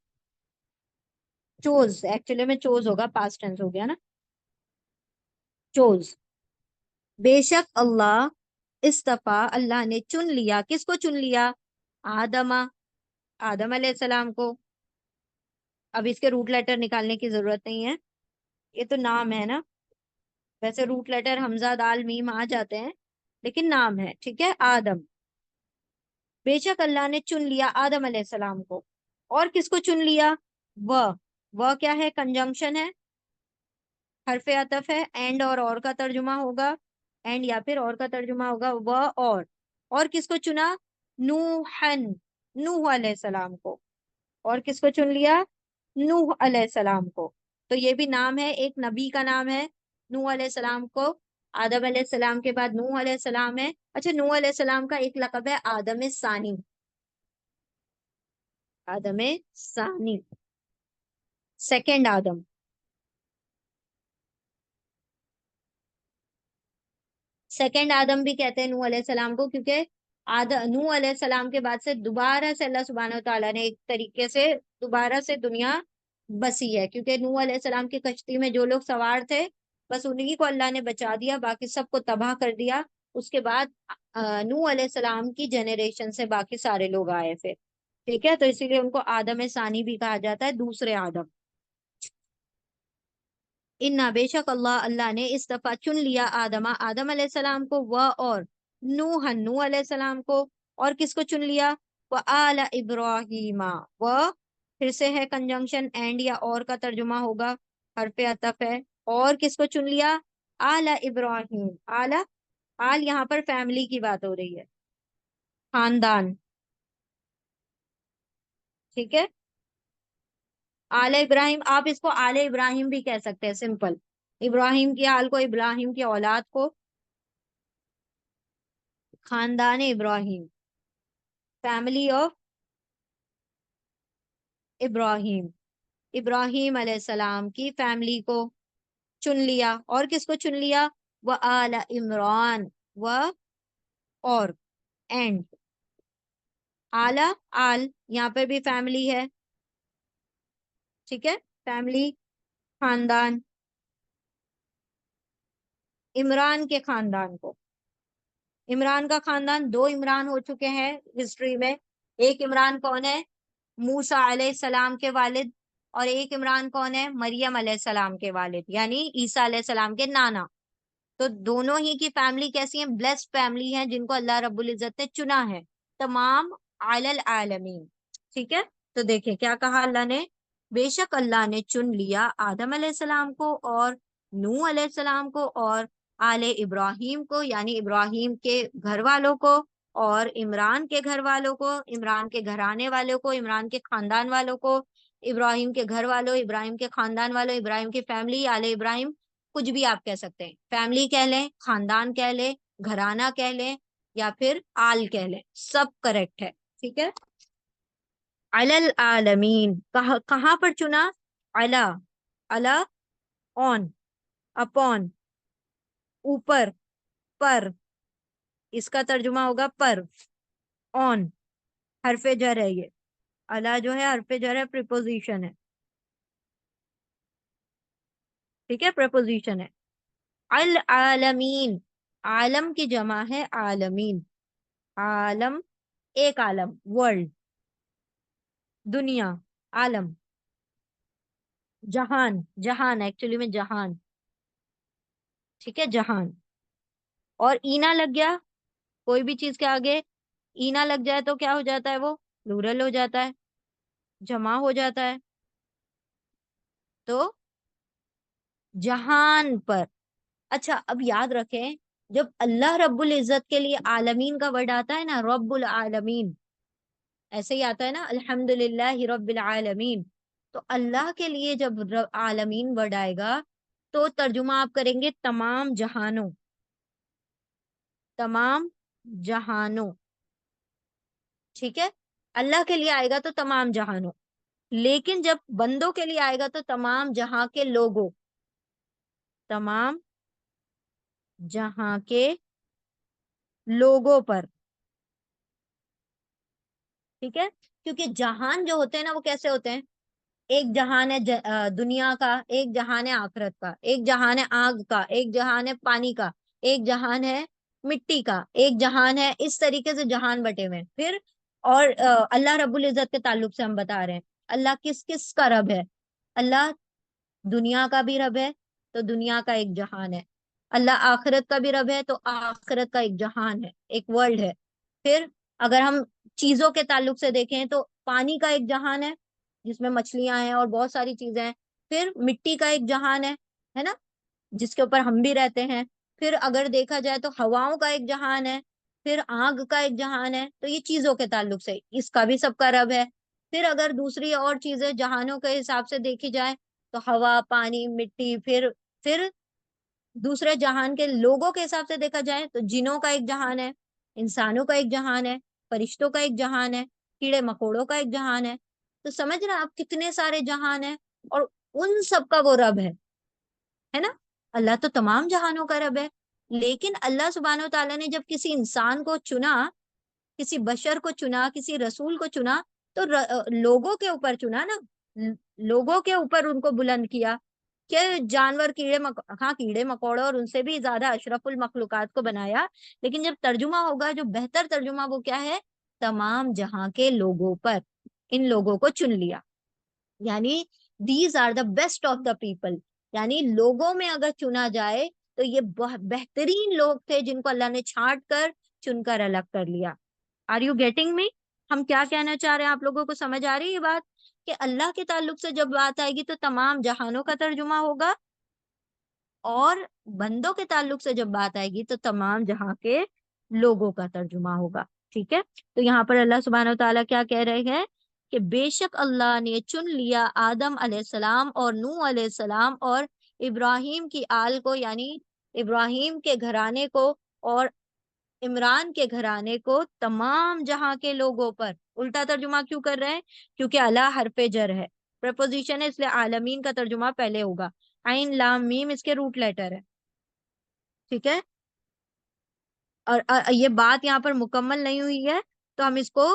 چوز ایکچولی میں چوز ہوگا، پاسٹ ٹینس ہو گیا نا، چوز. بے شک اللہ استفا، اللہ نے چن لیا. کس کو چن لیا؟ آدم، آدم علیہ السلام کو. اب اس کے روٹ لیٹر نکالنے کی ضرورت نہیں ہے، یہ تو نام ہے نا. ویسے روٹ لیٹر حمزہ دال میم آ جاتے ہیں لیکن نام ہے. ٹھیک ہے، آدم. بے شک اللہ نے چن لیا آدم علیہ السلام کو. اور کس کو چن لیا؟ وہ کیا ہے؟ کنجنکشن ہے، حرف عطف ہے. اینڈ اور کا ترجمہ ہوگا، اینڈ یا پھر اور کا ترجمہ ہوگا وہ اور کس کو چنا؟ نوحن، نوح علیہ السلام کو. اور کس کو چن لیا؟ نوح علیہ السلام کو. تو یہ بھی نام ہے، ایک نبی کا نام ہے نوح علیہ السلام کو. آدم علیہ السلام کے بعد نوح علیہ السلام ہے. اچھا، نوح علیہ السلام کا ایک لقب ہے آدم ثانی، آدم ثانی، سیکنڈ آدم. سیکنڈ آدم بھی کہتے ہیں نوح علیہ السلام کو، کیونکہ نوح علیہ السلام کے بعد سے دوبارہ سے اللہ سبحانہ و تعالیٰ نے ایک طریقے سے دوبارہ سے دنیا بسی ہے. کیونکہ نوح علیہ السلام کی کشتی میں جو لوگ سوار تھے بس انہی کو اللہ نے بچا دیا، باقی سب کو تباہ کر دیا. اس کے بعد نوح علیہ السلام کی جنریشن سے باقی سارے لوگ آئے تھے. ٹھیک ہے، تو اسی لیے ان کو آدم ثانی بھی کہا جاتا ہے، دوسرے آدم. انا بے شک اللہ، اللہ نے استفا چن لیا آدم، آدم علیہ السلام کو، وہ اور نوح، نوح علیہ السلام کو. اور کس کو چن لیا؟ وہ آل ابراہیم، وہ پھر سے ہے کنجنکشن، اینڈ یا اور کا ترجمہ ہوگا، حرف عطف ہے. اور کس کو چن لیا؟ آل ابراہیم. آل یہاں پر فیملی کی بات ہو رہی ہے، خاندان. ٹھیک ہے، آل ابراہیم، آپ اس کو آل ابراہیم بھی کہہ سکتے ہیں، سمپل. ابراہیم کی آل کو، ابراہیم کی اولاد کو، خاندان ابراہیم، فیملی آف ابراہیم. ابراہیم علیہ السلام کی فیملی کو چن لیا. اور کس کو چن لیا؟ وہ آل عمران، وہ اور اینڈ آل یہاں پہ بھی فیملی ہے. ٹھیک ہے، فیملی، خاندان، عمران کے خاندان کو. عمران کا خاندان، دو عمران ہو چکے ہیں ہسٹری میں. ایک عمران کون ہے؟ موسیٰ علیہ السلام کے والد. اور ایک عمران کون ہے؟ مریم علیہ السلام کے والد، یعنی عیسیٰ علیہ السلام کے نانا. تو دونوں ہی کی فیملی کیسی ہیں؟ بلیسڈ فیملی ہیں، جن کو اللہ رب العزت نے چنا ہے، تمام علی العالمین. ٹھیک ہے، تو دیکھیں کیا کہا اللہ نے؟ بے شک اللہ نے چن لیا آدم علیہ السلام کو اور نوح علیہ السلام کو اور آل ابراہیم کو، یعنی ابراہیم کے گھر والوں کو اور عمران کے گھر والوں کو، عمران کے گھرانے والوں کو، عمران کے خاندان والوں کو، ابراہیم کے گھر والوں، ابراہیم کے خاندان والوں، ابراہیم کی فیملی، آل ابراہیم، کچھ بھی آپ کہہ سکتے ہیں، فیملی کہہ لیں، خاندان کہہ لیں، گھرانہ کہہ لیں، یا پھر آل کہہ لیں، سب کریکٹ ہے، ٹھیک ہے۔ علی العالمین، کہاں پر چنا؟ علا، علا، آن، اپون، اوپر، پر، اس کا ترجمہ ہوگا پر، آن، حرف جر ہے یہ، علا جو ہے حرف جر ہے، پریپوزیشن ہے، ٹھیک ہے، پریپوزیشن ہے۔ العالمین، عالم کی جمع ہے عالمین، عالم ایک عالم، ورلڈ، دنیا، عالم، جہان، جہان ایکچولی میں جہان، ٹھیک ہے، جہان، اور اینا لگ گیا کوئی بھی چیز کے آگے، اینا لگ جائے تو کیا ہو جاتا ہے؟ وہ پلورل ہو جاتا ہے، جمع ہو جاتا ہے، تو جہان پر۔ اچھا اب یاد رکھیں، جب اللہ رب العزت کے لیے عالمین کا ورڈ آتا ہے نا، رب العالمین، ایسے ہی آتا ہے نا، الحمد للہ رب العالمین، تو اللہ کے لیے جب عالمین ورڈ آئے گا تو ترجمہ آپ کریں گے تمام جہانوں، تمام جہانوں، ٹھیک ہے، اللہ کے لیے آئے گا تو تمام جہانوں، لیکن جب بندوں کے لیے آئے گا تو تمام جہاں کے لوگوں، تمام جہاں کے لوگوں پر، ٹھیک ہے، کیونکہ جہان جو ہوتے ہیں نا وہ کیسے ہوتے ہیں؟ ایک جہان ہے دنیا کا، ایک جہان ہے آخرت کا، ایک جہان ہے آگ کا، ایک جہان ہے پانی کا، ایک جہان ہے مٹی کا، ایک جہان ہے، اس طریقے سے جہان بٹے ہوئے ہیں۔ پھر اور اللہ رب العزت کے تعلق سے ہم بتا رہے ہیں اللہ کس کس کا رب ہے۔ اللہ دنیا کا بھی رب ہے تو دنیا کا ایک جہان ہے، اللہ آخرت کا بھی رب ہے تو آخرت کا ایک جہان ہے، ایک ورلڈ ہے۔ پھر اگر ہم چیزوں کے تعلق سے دیکھیں تو پانی کا ایک جہان ہے جس میں مچھلیاں ہیں اور بہت ساری چیزیں ہیں، پھر مٹی کا ایک جہان ہے نا، جس کے اوپر ہم بھی رہتے ہیں، پھر اگر دیکھا جائے تو ہواؤں کا ایک جہان ہے، پھر آگ کا ایک جہان ہے، تو یہ چیزوں کے تعلق سے اس کا بھی سب کا رب ہے۔ پھر اگر دوسری اور چیزیں جہانوں کے حساب سے دیکھی جائے تو ہوا، پانی، مٹی، پھر دوسرے جہان کے لوگوں کے حساب سے دیکھا جائے تو جنوں کا ایک جہان ہے، انسانوں کا ایک جہان ہے، فرشتوں کا ایک جہان ہے، کیڑے مکوڑوں کا ایک جہان ہے۔ تو سمجھ رہے ہیں آپ کتنے سارے جہان ہیں، اور ان سب کا وہ رب ہے نا، اللہ تو تمام جہانوں کا رب ہے۔ لیکن اللہ سبحانہ و تعالیٰ نے جب کسی انسان کو چنا، کسی بشر کو چنا، کسی رسول کو چنا، تو لوگوں کے اوپر چنا نا، لوگوں کے اوپر ان کو بلند کیا کہ جانور، ہاں کیڑے مکوڑے اور ان سے بھی زیادہ اشرف المخلوقات کو بنایا، لیکن جب ترجمہ ہوگا جو بہتر ترجمہ وہ کیا ہے؟ تمام جہاں کے لوگوں پر، ان لوگوں کو چن لیا، یعنی these are the best of the people, یعنی لوگوں میں اگر چنا جائے تو یہ بہترین لوگ تھے جن کو اللہ نے چھانٹ کر چن کر الگ کر لیا۔ آر یو گیٹنگ می؟ ہم کیا کہنا چاہ رہے ہیں؟ آپ لوگوں کو سمجھ آ رہی ہے یہ بات کہ اللہ کے تعلق سے جب بات آئے گی تو تمام جہانوں کا ترجمہ ہوگا، اور بندوں کے تعلق سے جب بات آئے گی تو تمام جہاں کے لوگوں کا ترجمہ ہوگا، ٹھیک ہے۔ تو یہاں پر اللہ سبحانہ و تعالیٰ کیا کہہ رہے ہیں کہ بے شک اللہ نے چن لیا آدم علیہ السلام اور نوح علیہ السلام اور ابراہیم کی آل کو، یعنی ابراہیم کے گھرانے کو اور عمران کے گھرانے کو، تمام جہاں کے لوگوں پر۔ الٹا ترجمہ کیوں کر رہے ہیں؟ کیونکہ اللہ حرف جر ہے، پریپوزیشن ہے، اس لیے عالمین کا ترجمہ پہلے ہوگا، عین لام میم اس کے روٹ لیٹر ہے، ٹھیک ہے۔ اور یہ بات یہاں پر مکمل نہیں ہوئی ہے تو ہم اس کو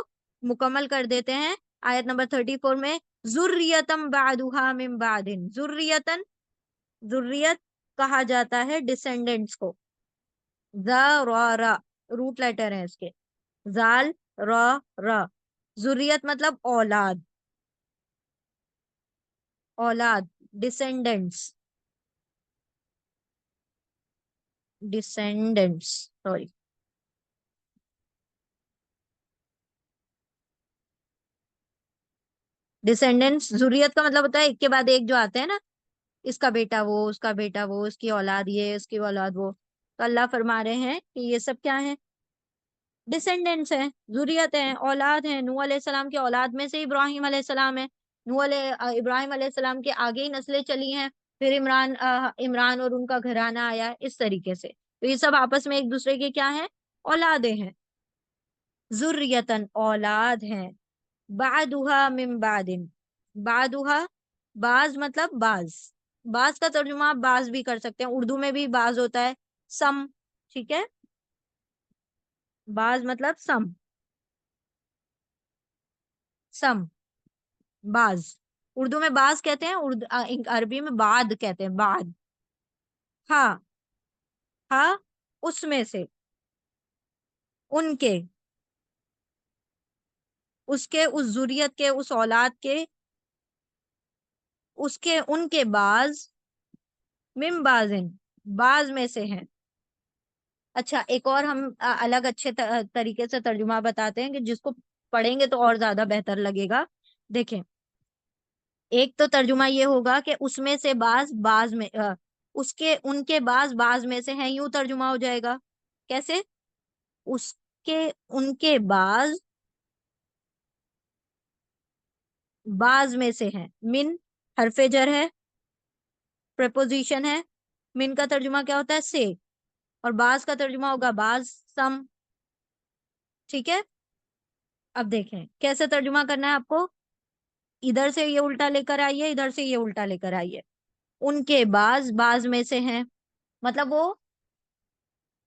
مکمل کر دیتے ہیں آیت نمبر 34 میں، ذریتم بعدها من بعد، ذریتن، ذریت کہا جاتا ہے ڈسینڈنٹس کو، ذا را را روٹ لیٹر ہے اس کے، زال را را، ذریت مطلب اولاد، اولاد، ڈسینڈنٹس، ڈسینڈنٹس، سوری، ڈسینڈنٹس، ذریت کا مطلب ہوتا ہے ایک کے بعد ایک جو آتے ہیں نا، اس کا بیٹا وہ، اس کا بیٹا وہ، اس کی اولاد یہ، اس کی اولاد وہ. تو اللہ فرما رہے ہیں کہ یہ سب کیا ہیں؟ ڈسینڈنٹس ہیں، ذریت ہیں، اولاد ہیں. نوح علیہ السلام کی اولاد میں سے ابراہیم علیہ السلام ہے. ابراہیم علیہ السلام کے آگے ہی نسلیں چلی ہیں، پھر عمران اور ان کا گھرانہ آیا اس طریقے سے. تو یہ سب آپس میں ایک دوسرے کے کیا ہیں؟ اولادیں ہیں. ذریتن اولاد ہیں. بعدها من بعد. بعدها بعض مطلب بعض. بعض کا ترجمہ آپ بعض بھی کر سکتے ہیں، اردو میں بھی بعض ہوتا ہے، سم. ٹھیک ہے، بعض مطلب سم. سم بعض. اردو میں بعض کہتے ہیں، عربی میں بعد کہتے ہیں، بعد. ہاں ہاں، اس میں سے، ان کے، اس کے، اس ذریت کے، اس اولاد کے، اس کے، ان کے بعض، من بعضن، بعض میں سے ہیں. اچھا ایک اور ہم الگ اچھے طریقے سے ترجمہ بتاتے ہیں کہ جس کو پڑھیں گے تو اور زیادہ بہتر لگے گا. دیکھیں، ایک تو ترجمہ یہ ہوگا کہ اس میں سے بعض، بعض میں اس کے، ان کے بعض، بعض میں سے ہیں، یوں ترجمہ ہو جائے گا. کیسے؟ اس کے، ان کے بعض، بعض میں سے ہیں. من حرف جر ہے، پریپوزیشن ہے. من کا ترجمہ کیا ہوتا ہے؟ سے. اور بعض کا ترجمہ ہوگا بعض، سم. ٹھیک ہے، اب دیکھیں کیسے ترجمہ کرنا ہے آپ کو. ادھر سے یہ الٹا لے کر آئیے، ادھر سے یہ الٹا لے کر آئیے. ان کے بعض، بعض میں سے ہیں، مطلب وہ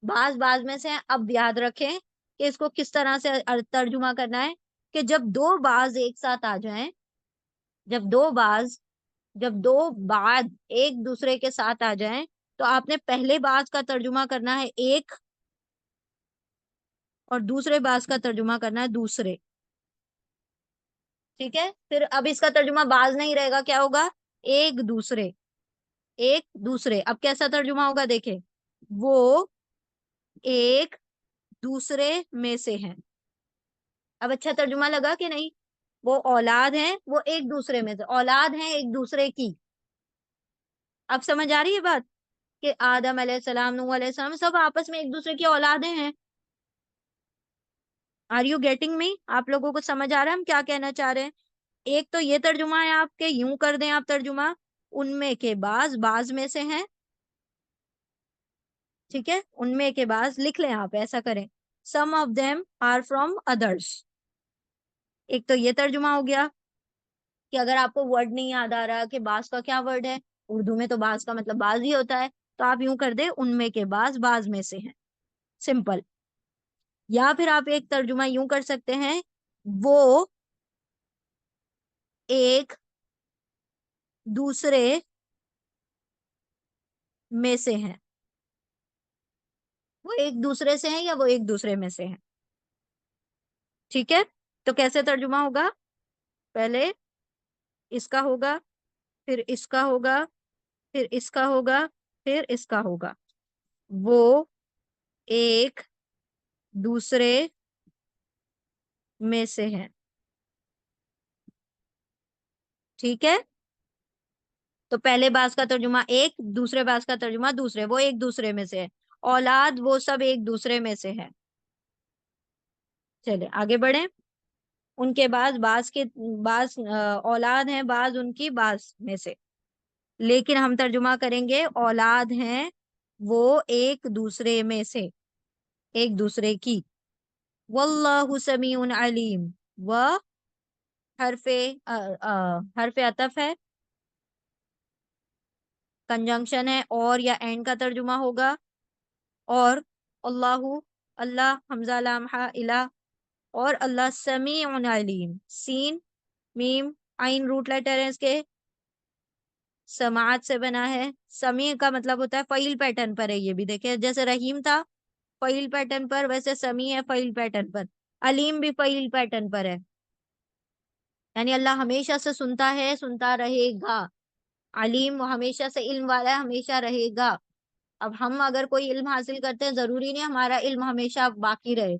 بعض، بعض میں سے ہیں. اب یاد رکھیں کہ اس کو کس طرح سے ترجمہ کرنا ہے کہ جب دو بعض ایک ساتھ آ جائیں، جب دو بعض، جب دو بعد ایک دوسرے کے ساتھ آ جائیں تو آپ نے پہلے بعض کا ترجمہ کرنا ہے ایک، اور دوسرے بعض کا ترجمہ کرنا ہے دوسرے. ٹھیک ہے، پھر اب اس کا ترجمہ بعض نہیں رہے گا، کیا ہوگا؟ ایک دوسرے. ایک دوسرے. اب کیسا ترجمہ ہوگا دیکھیں، وہ ایک دوسرے میں سے ہیں. اب اچھا ترجمہ لگا کہ نہیں؟ وہ اولاد ہیں، وہ ایک دوسرے میں سے، اولاد ہیں ایک دوسرے کی. اب سمجھ آ رہی ہے بات کہ آدم علیہ السلام، نوح علیہ السلام سب آپس میں ایک دوسرے کی اولادیں ہیں. آر یو گیٹنگ می؟ آپ لوگوں کو سمجھ آ رہا ہے ہم کیا کہنا چاہ رہے ہیں؟ ایک تو یہ ترجمہ ہے آپ کے، یوں کر دیں آپ ترجمہ، ان میں کے بعض، بعض میں سے ہیں. ٹھیک ہے، ان میں کے بعض لکھ لیں آپ، ایسا کریں. some of them are from others. ایک تو یہ ترجمہ ہو گیا کہ اگر آپ کو ورڈ نہیں یاد آ رہا کہ بعض کا کیا ورڈ ہے، اردو میں تو بعض کا مطلب بعض ہی ہوتا ہے، تو آپ یوں کر دیں ان میں کے بعض، بعض میں سے ہیں. سمپل. یا پھر آپ ایک ترجمہ یوں کر سکتے ہیں، وہ ایک دوسرے میں سے ہیں. وہ ایک دوسرے سے ہیں یا وہ ایک دوسرے میں سے ہیں. ٹھیک ہے، تو کیسے ترجمہ ہوگا؟ پہلے اس کا ہوگا، پھر اس کا ہوگا، پھر اس کا ہوگا، پھر اس کا ہوگا. وہ ایک دوسرے میں سے ہیں. ٹھیک ہے، تو پہلے باز کا ترجمہ ایک، دوسرے باز کا ترجمہ دوسرے. وہ ایک دوسرے میں سے ہے، اولاد وہ سب ایک دوسرے میں سے ہے. چلے آگے بڑھیں. ان کے بعض کے بعض اولاد ہیں، بعض ان کی بعض میں سے. لیکن ہم ترجمہ کریں گے اولاد ہیں وہ ایک دوسرے میں سے، ایک دوسرے کی. واللہ سمیع علیم. و حرف حرف عطف ہے، کنجنکشن ہے، اور یا اینڈ کا ترجمہ ہوگا. اور اللہ، اللہ، حمزہ لام الہ، اور اللہ سمیع علیم. سین میم عین روٹ لیٹر ہے اس کے، سماعت سے بنا ہے. سمیع کا مطلب ہوتا ہے فعیل پیٹرن پر ہے. یہ بھی دیکھیں جیسے رحیم تھا فعیل پیٹرن پر، ویسے سمیع ہے فعیل پیٹرن پر. علیم بھی فعیل پیٹرن پر ہے، یعنی اللہ ہمیشہ سے سنتا ہے، سنتا رہے گا. علیم ہمیشہ سے علم والا ہے، ہمیشہ رہے گا. اب ہم اگر کوئی علم حاصل کرتے ہیں، ضروری نہیں ہمارا علم ہمیشہ باقی رہے.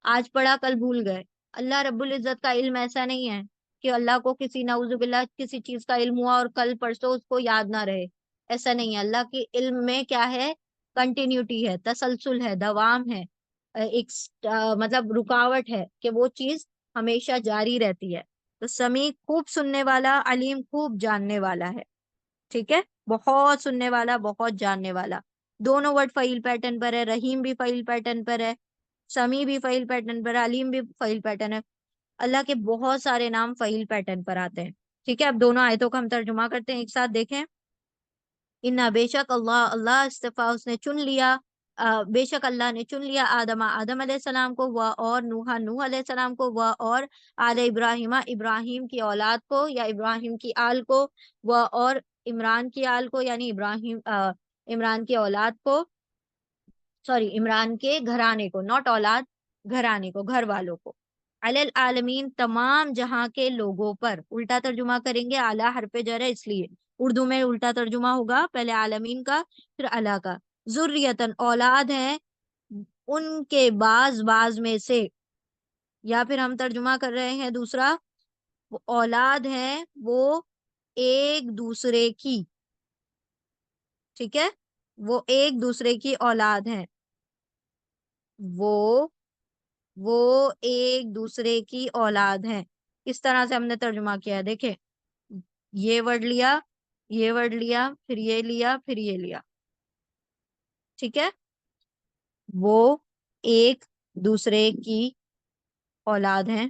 آج پڑھا کل بھول گئے. اللہ رب العزت کا علم ایسا نہیں ہے کہ اللہ کو کسی نعوذ باللہ کسی چیز کا علم ہوا اور کل پرسوں اس کو یاد نہ رہے. ایسا نہیں ہے، اللہ کے علم میں کیا ہے، کنٹینیوٹی ہے، تسلسل ہے، دوام ہے، ایک مطلب رکاوٹ ہے کہ وہ چیز ہمیشہ جاری رہتی ہے۔ تو سمیع خوب سننے والا، علیم خوب جاننے والا ہے، ٹھیک ہے، بہت سننے والا، بہت جاننے والا۔ دونوں ورڈ فعیل پیٹرن پر ہے، رحیم بھی فعیل پیٹرن پر ہے، سمیع بھی فعیل پیٹرن پر ہے، علیم بھی فعیل پیٹرن ہے۔ اللہ کے بہت سارے نام فعیل پیٹرن پر آتے ہیں، ٹھیک ہے۔ اب دونوں آیتوں کا ہم ترجمہ کرتے ہیں، ایک ساتھ دیکھیں۔ انا بے شک اللہ، اللہ استفا اس نے چن لیا، بے شک اللہ نے چن لیا آدم، آدم علیہ السلام کو، وہ اور نوح، نوح علیہ السلام کو، وہ اور آل ابراہیم، ابراہیم کی اولاد کو یا ابراہیم کی آل کو، وہ اور عمران کی آل کو یعنی ابراہیم عمران کی اولاد کو، سوری عمران کے گھرانے کو، ناٹ اولاد، گھرانے کو، گھر والوں کو، علی العالمین تمام جہاں کے لوگوں پر۔ الٹا ترجمہ کریں گے، اعلیٰ حرف جر ہے اس لیے اردو میں الٹا ترجمہ ہوگا، پہلے عالمین کا پھر اعلیٰ کا۔ ذریتن اولاد ہے، ان کے بعض بعض میں سے، یا پھر ہم ترجمہ کر رہے ہیں دوسرا، وہ اولاد ہے وہ ایک دوسرے کی، ٹھیک ہے، وہ ایک دوسرے کی اولاد ہیں، وہ ایک دوسرے کی اولاد ہیں۔ اس طرح سے ہم نے ترجمہ کیا ہے، دیکھیں یہ ورڈ لیا، یہ ورڈ لیا، پھر یہ لیا، پھر یہ لیا، ٹھیک ہے، وہ ایک دوسرے کی اولاد ہیں،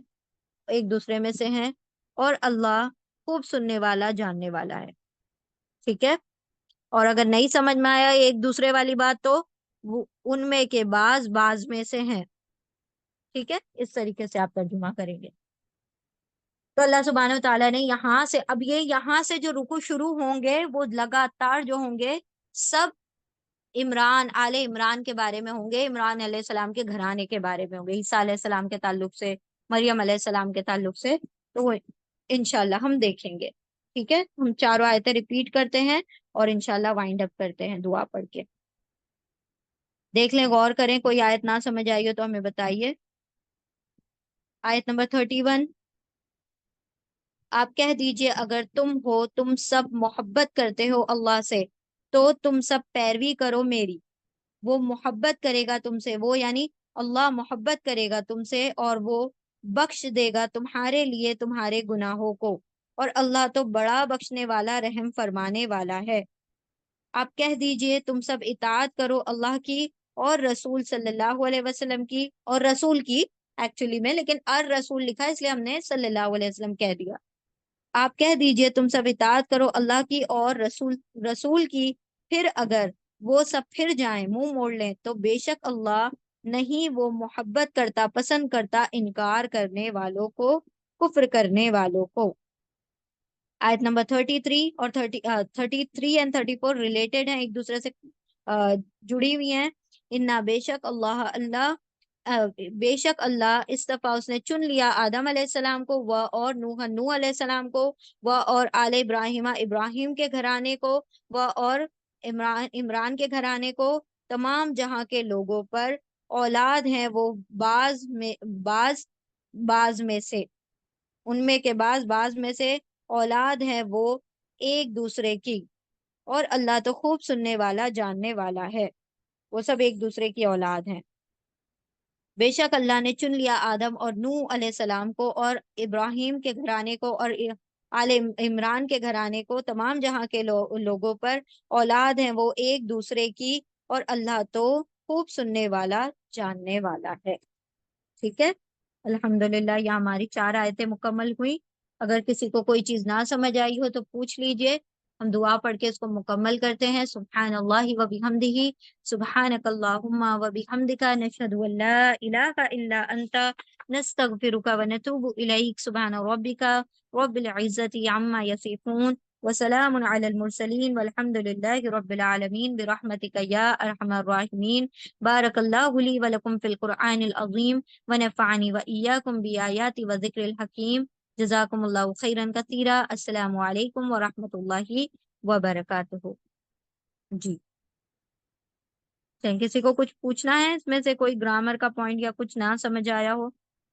ایک دوسرے میں سے ہیں، اور اللہ خوب سننے والا، جاننے والا ہے، ٹھیک ہے۔ اور اگر نہیں سمجھ میں آیا ایک دوسرے والی بات تو وہ ان میں کے بعض بعض میں سے ہیں، ٹھیک ہے، اس طریقے سے آپ ترجمہ کریں گے۔ تو اللہ سبحانہ و تعالیٰ نے یہاں سے، اب یہ یہاں سے جو رکوع شروع ہوں گے وہ لگاتار جو ہوں گے سب عمران، آل عمران کے بارے میں ہوں گے، عمران علیہ السلام کے گھرانے کے بارے میں ہوں گے، عیسیٰ علیہ السلام کے تعلق سے، مریم علیہ السلام کے تعلق سے، تو وہ انشاءاللہ ہم دیکھیں گے، ٹھیک ہے۔ ہم چاروں آیتیں ریپیٹ کرتے ہیں اور انشاءاللہ وائنڈ اپ کرتے ہیں دعا پڑھ کے۔ دیکھ لیں، غور کریں، کوئی آیت نہ سمجھ آئی ہو تو ہمیں بتائیے۔ آیت نمبر 31، آپ کہہ دیجئے اگر تم سب محبت کرتے ہو اللہ سے تو تم سب پیروی کرو میری۔ وہ محبت کرے گا تم سے، وہ یعنی اللہ محبت کرے گا تم سے، اور وہ بخش دے گا تمہارے لیے تمہارے گناہوں کو، اور اللہ تو بڑا بخشنے والا، رحم فرمانے والا ہے۔ آپ کہہ دیجئے تم سب اطاعت کرو اللہ کی اور رسول صلی اللہ علیہ وسلم کی، اور رسول کی ایکچولی میں، لیکن الرسول لکھا اس لیے ہم نے صلی اللہ علیہ وسلم کہہ دیا۔ آپ کہہ دیجئے تم سب اطاعت کرو اللہ کی اور رسول کی، پھر اگر وہ سب پھر جائیں، منہ موڑ لیں، تو بے شک اللہ نہیں وہ محبت کرتا، پسند کرتا انکار کرنے والوں کو، کفر کرنے والوں کو۔ آیت نمبر 33 اور 33 اینڈ 34 ریلیٹڈ ہیں، ایک دوسرے سے جڑی ہوئی ہیں۔ انا بے شک اللہ، بے شک اللہ استفا اس نے چن لیا آدم علیہ السلام کو، وہ اور نوح علیہ السلام کو، وہ اور آل ابراہیم ابراہیم کے گھرانے کو، وہ اور عمران کے گھرانے کو، تمام جہاں کے لوگوں پر۔ اولاد ہیں وہ بعض میں سے، ان میں کے بعض میں سے، اولاد ہے وہ ایک دوسرے کی، اور اللہ تو خوب سننے والا، جاننے والا ہے۔ وہ سب ایک دوسرے کی اولاد ہیں۔ بے شک اللہ نے چن لیا آدم اور نوح علیہ السلام کو اور ابراہیم کے گھرانے کو اور آل عمران کے گھرانے کو، تمام جہاں کے لوگوں پر۔ اولاد ہیں وہ ایک دوسرے کی، اور اللہ تو خوب سننے والا، جاننے والا ہے، ٹھیک ہے۔ الحمدللہ یہ ہماری 4 آیتیں مکمل ہوئی۔ اگر کسی کو کوئی چیز نہ سمجھ آئی ہو تو پوچھ لیجئے، ہم دعا پڑھ کے اس کو مکمل کرتے ہیں۔ سبحان اللہ و بحمدہ، سبحانک اللہم و بحمدک، نشہد ان لا الہ الا انت، نستغفرک و نتوب الیک۔ سبحان ربک رب العزت عما یصفون، وسلام علی المرسلین، والحمد للہ رب العالمین، برحمتک یا ارحم الراحمین۔ بارک اللہ لی ولکم فی القرآن العظیم، ونفعنی وإیاکم بآیات وذکر الحکیم۔ جزاکم اللہ خیرا کثیرا۔ السلام علیکم ورحمۃ اللہ وبرکاتہ۔ جی، کسی کو کچھ پوچھنا ہے اس میں سے، کوئی گرامر کا پوائنٹ یا کچھ نہ سمجھ آیا ہو؟